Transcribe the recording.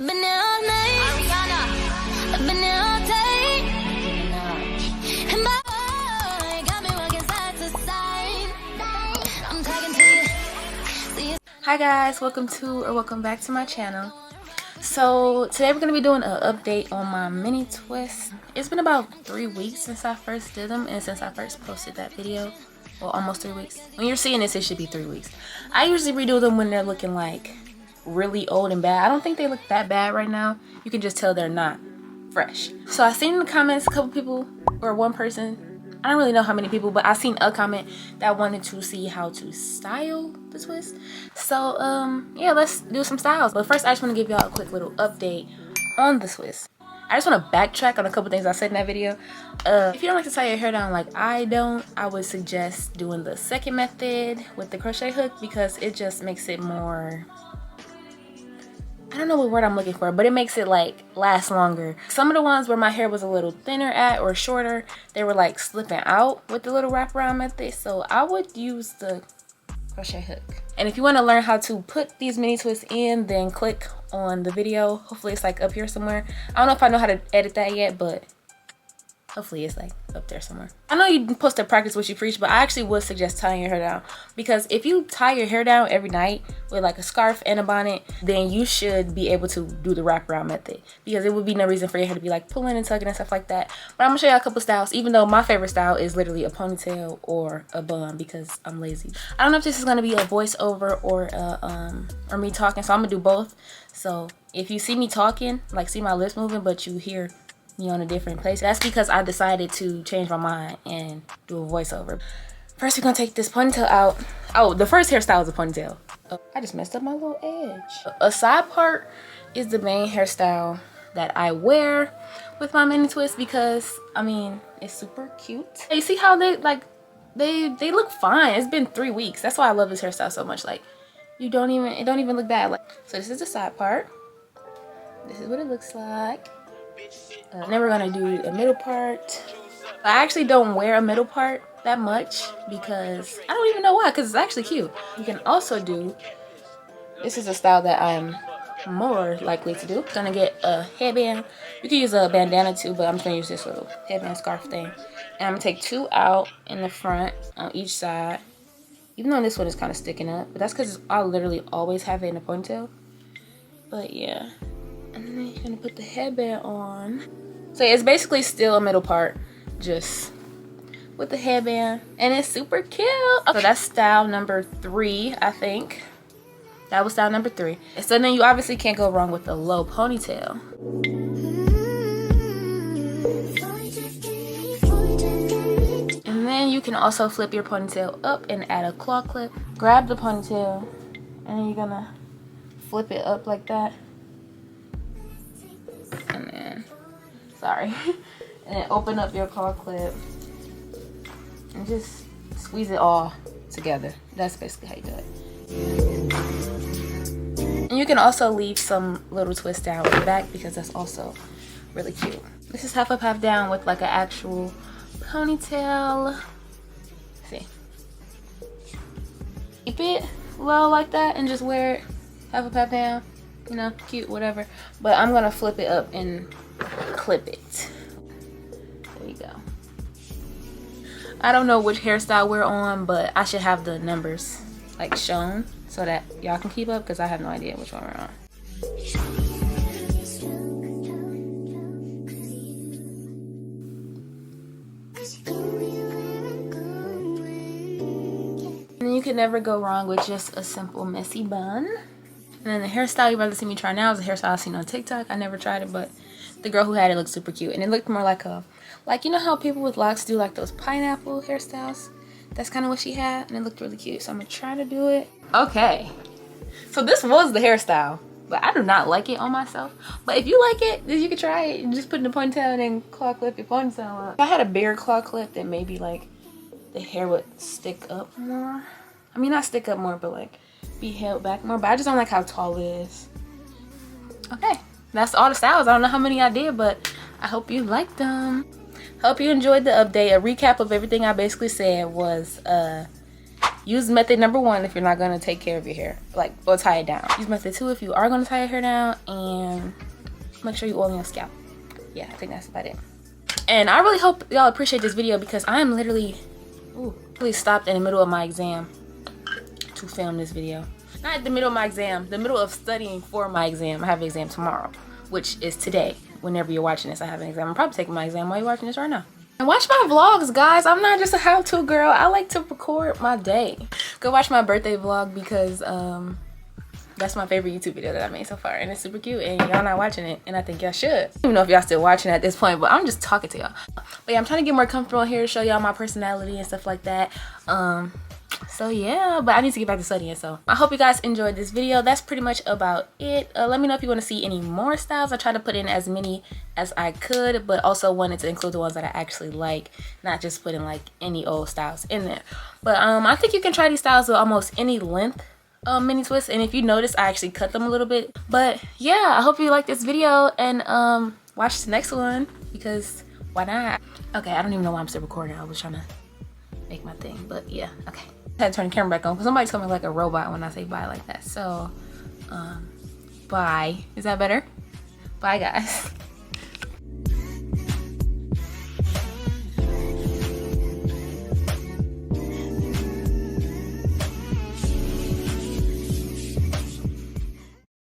Been there all night. Ariana. I've been there all day. And boy, got me walking side to side. I'm talking to you. See you. Hi guys, welcome back to my channel. So today we're going to be doing an update on my mini twists. It's been about 3 weeks since I first did them and since I first posted that video. Well, almost 3 weeks. When you're seeing this, it should be 3 weeks. I usually redo them when they're looking like really old and bad. I don't think they look that bad right now. You can just tell they're not fresh. So I seen in the comments a couple people, or one person, I don't really know how many people, but I seen a comment that wanted to see how to style the twist. So yeah, let's do some styles. But first I just want to give y'all a quick little update on the twist. I just want to backtrack on a couple things I said in that video. If you don't like to tie your hair down like I don't, I would suggest doing the second method with the crochet hook because it just makes it more, I don't know what word I'm looking for, but it makes it like last longer. Some of the ones where my hair was a little thinner at or shorter, they were like slipping out with the little wraparound method. So I would use the crochet hook. And if you want to learn how to put these mini twists in, then click on the video. Hopefully it's like up here somewhere. I don't know if I know how to edit that yet, but hopefully it's like up there somewhere. I know you're supposed to practice what you preach, but I actually would suggest tying your hair down, because if you tie your hair down every night with like a scarf and a bonnet, then you should be able to do the wraparound method, because it would be no reason for your hair to be like pulling and tugging and stuff like that. But I'm gonna show you a couple styles, even though my favorite style is literally a ponytail or a bun because I'm lazy. I don't know if this is gonna be a voiceover or me talking, so I'm gonna do both. So if you see me talking, like see my lips moving, but you hear me on a different place, that's because I decided to change my mind and do a voiceover. First we're gonna take this ponytail out. Oh, the first hairstyle is a ponytail. Oh, I just messed up my little edge. A side part is the main hairstyle that I wear with my mini twist because I mean it's super cute. You see how they like they look fine. It's been 3 weeks. That's why I love this hairstyle so much. Like it don't even look bad. Like, so this is the side part. This is what it looks like. Then we're gonna do a middle part. I actually don't wear a middle part that much because I don't even know why, because it's actually cute. You can also do, this is a style that I'm more likely to do. Gonna get a headband. You can use a bandana too, but I'm just gonna use this little headband scarf thing. And I'm gonna take 2 out in the front on each side, even though this one is kind of sticking up, but that's because I literally always have it in a ponytail. But yeah. And then you're gonna put the headband on. So it's basically still a middle part, just with the headband. And it's super cute. Okay. So that's style number 3, I think. That was style number 3. And so then you obviously can't go wrong with a low ponytail. And then you can also flip your ponytail up and add a claw clip. Grab the ponytail and then you're gonna flip it up like that. And then, sorry, and then open up your claw clip and just squeeze it all together. That's basically how you do it. And you can also leave some little twist down in the back because that's also really cute. This is half up, half down with like an actual ponytail. See, keep it low like that and just wear it half up, half down. You know, cute, whatever. But I'm gonna flip it up and clip it. There you go. I don't know which hairstyle we're on, but I should have the numbers like shown so that y'all can keep up, because I have no idea which one we're on. And you can never go wrong with just a simple messy bun. And then the hairstyle you're about to see me try now is a hairstyle I've seen on TikTok. I never tried it, but the girl who had it looked super cute. And it looked more like a, like, you know how people with locks do like those pineapple hairstyles? That's kind of what she had, and it looked really cute. So I'm gonna try to do it. Okay, so this was the hairstyle, but I do not like it on myself. But if you like it, then you can try it. You just put in the ponytail and then claw clip your ponytail up. If I had a bigger claw clip, then maybe like the hair would stick up more. I mean, not stick up more, but like be held back more. But I just don't like how tall it is. Okay, that's all the styles. I don't know how many I did, but I hope you liked them. Hope you enjoyed the update. A recap of everything I basically said was Use method number 1 if you're not gonna take care of your hair, like, or tie it down. Use method 2 if you are gonna tie your hair down, and make sure you oil your scalp. Yeah, I think that's about it. And I really hope y'all appreciate this video because I am literally really stopped in the middle of my exam to film this video. Not the middle of my exam, the middle of studying for my exam. I have an exam tomorrow, which is today. Whenever you're watching this, I have an exam. I'm probably taking my exam while you're watching this right now. And watch my vlogs, guys. I'm not just a how-to girl. I like to record my day. Go watch my birthday vlog because that's my favorite YouTube video that I made so far, and it's super cute, and y'all not watching it, and I think y'all should. I don't even know if y'all still watching at this point, but I'm just talking to y'all. But yeah, I'm trying to get more comfortable here, show y'all my personality and stuff like that. So yeah, but I need to get back to studying, so I hope you guys enjoyed this video. That's pretty much about it. Let me know if you want to see any more styles. I tried to put in as many as I could, but also wanted to include the ones that I actually like, not just putting like any old styles in there. But I think you can try these styles with almost any length mini twists, and if you notice, I actually cut them a little bit. But yeah, I hope you like this video, and watch the next one because why not? Okay, I don't even know why I'm still recording. I was trying to make my thing, but yeah, okay. I had to turn the camera back on because somebody's coming like a robot when I say bye like that. So bye. Is that better? Bye, guys.